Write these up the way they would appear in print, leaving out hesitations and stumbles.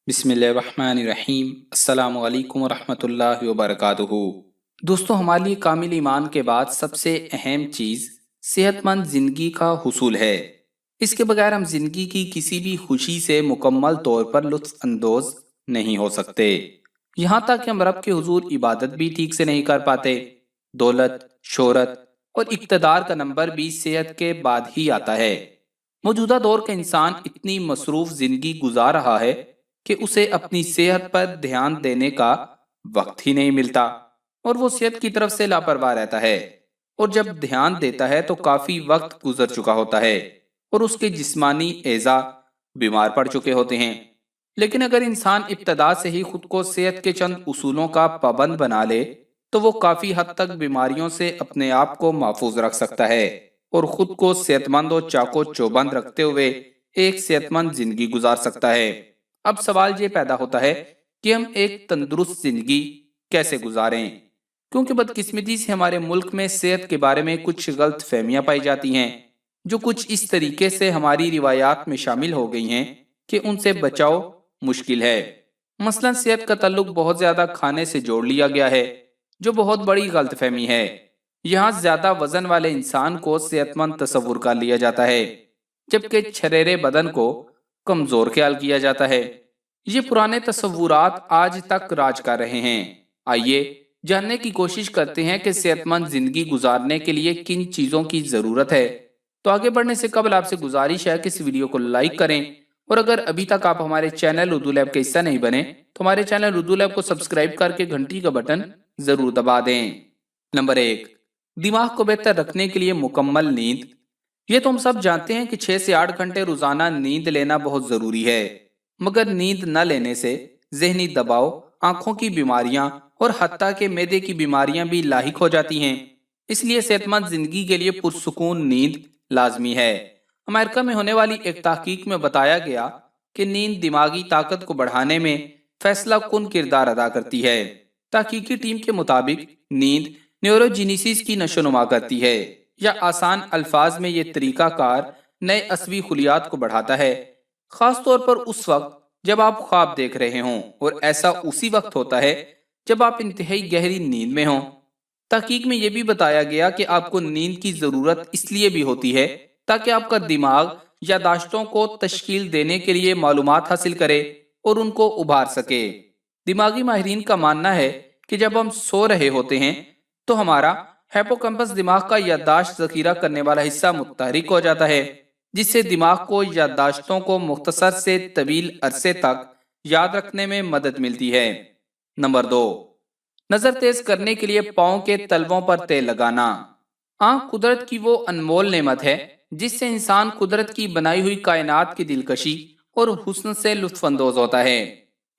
بسم اللہ الرحمن الرحیم۔ السلام علیکم ورحمۃ اللہ وبرکاتہ۔ دوستو، ہمارے لیے کامل ایمان کے بعد سب سے اہم چیز صحت مند زندگی کا حصول ہے۔ اس کے بغیر ہم زندگی کی کسی بھی خوشی سے مکمل طور پر لطف اندوز نہیں ہو سکتے۔ یہاں تک کہ ہم رب کے حضور عبادت بھی ٹھیک سے نہیں کر پاتے۔ دولت، شہرت اور اقتدار کا نمبر بھی صحت کے بعد ہی آتا ہے۔ موجودہ دور کا انسان اتنی مصروف زندگی گزار رہا ہے کہ اسے اپنی صحت پر دھیان دینے کا وقت ہی نہیں ملتا، اور وہ صحت کی طرف سے لاپرواہ رہتا ہے، اور جب دھیان دیتا ہے تو کافی وقت گزر چکا ہوتا ہے اور اس کے جسمانی اعضاء بیمار پڑ چکے ہوتے ہیں۔ لیکن اگر انسان ابتدا سے ہی خود کو صحت کے چند اصولوں کا پابند بنا لے تو وہ کافی حد تک بیماریوں سے اپنے آپ کو محفوظ رکھ سکتا ہے اور خود کو صحت مند اور چاق و چوبند رکھتے ہوئے ایک صحت مند زندگی گزار سکتا ہے۔ اب سوال یہ پیدا ہوتا ہے کہ ہم ایک تندرست زندگی کیسے گزاریں، کیونکہ بدقسمتی سے ہمارے ملک میں صحت کے بارے میں کچھ غلط فہمیاں پائی جاتی ہیں جو کچھ اس طریقے سے ہماری روایات میں شامل ہو گئی ہیں کہ ان سے بچاؤ مشکل ہے۔ مثلا صحت کا تعلق بہت زیادہ کھانے سے جوڑ لیا گیا ہے، جو بہت بڑی غلط فہمی ہے۔ یہاں زیادہ وزن والے انسان کو صحت مند تصور کر لیا جاتا ہے، جبکہ چھریرے بدن کو کمزور خیال کیا جاتا ہے۔ یہ پرانے تصورات آج تک راج کر رہے ہیں۔ آئیے جاننے کی کوشش کرتے ہیں کہ صحت مند زندگی گزارنے کے لیے کن چیزوں کی ضرورت ہے۔ تو آگے بڑھنے سے قبل آپ سے گزارش ہے کہ اس ویڈیو کو لائک کریں، اور اگر ابھی تک آپ ہمارے چینل اردو لیب کا حصہ نہیں بنے تو ہمارے چینل اردو لیب کو سبسکرائب کر کے گھنٹی کا بٹن ضرور دبا دیں۔ نمبر 1، دماغ کو بہتر رکھنے کے لیے مکمل نیند۔ یہ تو ہم سب جانتے ہیں کہ 6 سے 8 گھنٹے روزانہ نیند لینا بہت ضروری ہے، مگر نیند نہ لینے سے ذہنی دباؤ، آنکھوں کی بیماریاں اور حتیٰ کہ معدے کی بیماریاں بھی لاحق ہو جاتی ہیں۔ اس لیے صحت مند زندگی کے لیے پرسکون نیند لازمی ہے۔ امریکہ میں ہونے والی ایک تحقیق میں بتایا گیا کہ نیند دماغی طاقت کو بڑھانے میں فیصلہ کن کردار ادا کرتی ہے۔ تحقیقی ٹیم کے مطابق نیند نیوروجینیسس کی نشو نما کرتی ہے، یا آسان الفاظ میں یہ طریقہ کار نئے عصبی خلیات کو بڑھاتا ہے، خاص طور پر اس وقت جب آپ خواب دیکھ رہے ہوں، اور ایسا اسی وقت ہوتا ہے جب آپ انتہائی گہری نیند میں ہوں۔ تحقیق میں یہ بھی بتایا گیا کہ آپ کو نیند کی ضرورت اس لیے بھی ہوتی ہے تاکہ آپ کا دماغ یادداشتوں کو تشکیل دینے کے لیے معلومات حاصل کرے اور ان کو ابھار سکے۔ دماغی ماہرین کا ماننا ہے کہ جب ہم سو رہے ہوتے ہیں تو ہمارا ہیپوکمپس دماغ کا یادداشت ذخیرہ کرنے والا حصہ متحرک ہو جاتا ہے، جس سے دماغ کو یادداشتوں کو مختصر سے طویل عرصے تک یاد رکھنے میں مدد ملتی ہے۔ نمبر 2، نظر تیز کرنے کے لیے پاؤں کے تلووں پر تیل لگانا۔ آنکھ قدرت کی وہ انمول نعمت ہے جس سے انسان قدرت کی بنائی ہوئی کائنات کی دلکشی اور حسن سے لطف اندوز ہوتا ہے۔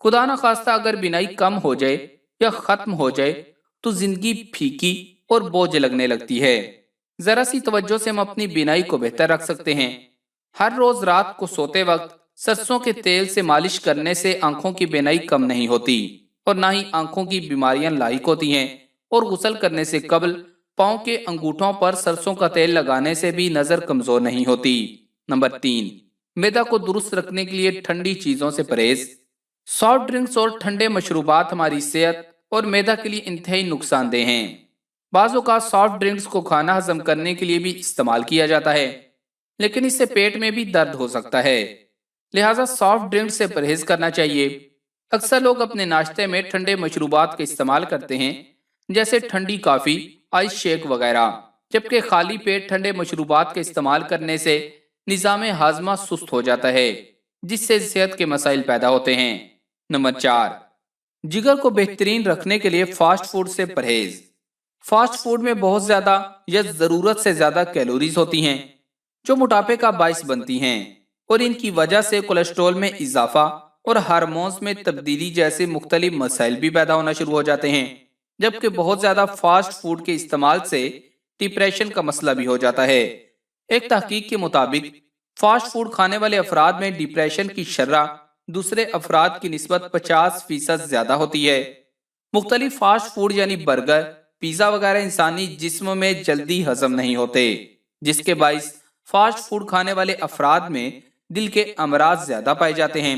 خدا نہ خواستہ اگر بینائی کم ہو جائے یا ختم ہو جائے تو زندگی پھیکی اور بوجھ لگنے لگتی ہے۔ ذرا سی توجہ سے ہم اپنی بینائی کو بہتر رکھ سکتے ہیں۔ ہر روز رات کو سوتے وقت سرسوں کے تیل سے مالش کرنے سے آنکھوں کی بینائی کم نہیں ہوتی، اور نہ ہی آنکھوں کی بیماریاں لاحق ہوتی ہیں، اور غسل کرنے سے قبل پاؤں کے انگوٹھوں پر سرسوں کا تیل لگانے سے بھی نظر کمزور نہیں ہوتی۔ نمبر 3، معدہ کو درست رکھنے کے لیے ٹھنڈی چیزوں سے پرہیز۔ سافٹ ڈرنکس اور ٹھنڈے مشروبات ہماری صحت اور معدہ کے لیے انتہائی نقصان دہ ہیں۔ بعض اوقات سافٹ ڈرنکس کو کھانا ہضم کرنے کے لیے بھی استعمال کیا جاتا ہے، لیکن اس سے پیٹ میں بھی درد ہو سکتا ہے، لہٰذا سافٹ ڈرنکس سے پرہیز کرنا چاہیے۔ اکثر لوگ اپنے ناشتے میں ٹھنڈے مشروبات کا استعمال کرتے ہیں، جیسے ٹھنڈی کافی، آئس شیک وغیرہ، جبکہ خالی پیٹ ٹھنڈے مشروبات کا استعمال کرنے سے نظام ہاضمہ سست ہو جاتا ہے، جس سے صحت کے مسائل پیدا ہوتے ہیں۔ نمبر 4، جگر کو بہترین رکھنے کے لیے فاسٹ فوڈ سے پرہیز۔ فاسٹ فوڈ میں بہت زیادہ یا ضرورت سے زیادہ کیلوریز ہوتی ہیں جو موٹاپے کا باعث بنتی ہیں، اور ان کی وجہ سے کولیسٹرول میں اضافہ اور ہارمونز میں تبدیلی جیسے مختلف مسائل بھی پیدا ہونا شروع ہو جاتے ہیں، جبکہ بہت زیادہ فاسٹ فوڈ کے استعمال سے ڈپریشن کا مسئلہ بھی ہو جاتا ہے۔ ایک تحقیق کے مطابق فاسٹ فوڈ کھانے والے افراد میں ڈپریشن کی شرح دوسرے افراد کی نسبت 50% زیادہ ہوتی ہے۔ مختلف فاسٹ فوڈ یعنی برگر، پیزا وغیرہ انسانی جسم میں جلدی ہضم نہیں ہوتے، جس کے باعث فاسٹ فوڈ کھانے والے افراد میں دل کے امراض زیادہ پائے جاتے ہیں۔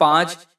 5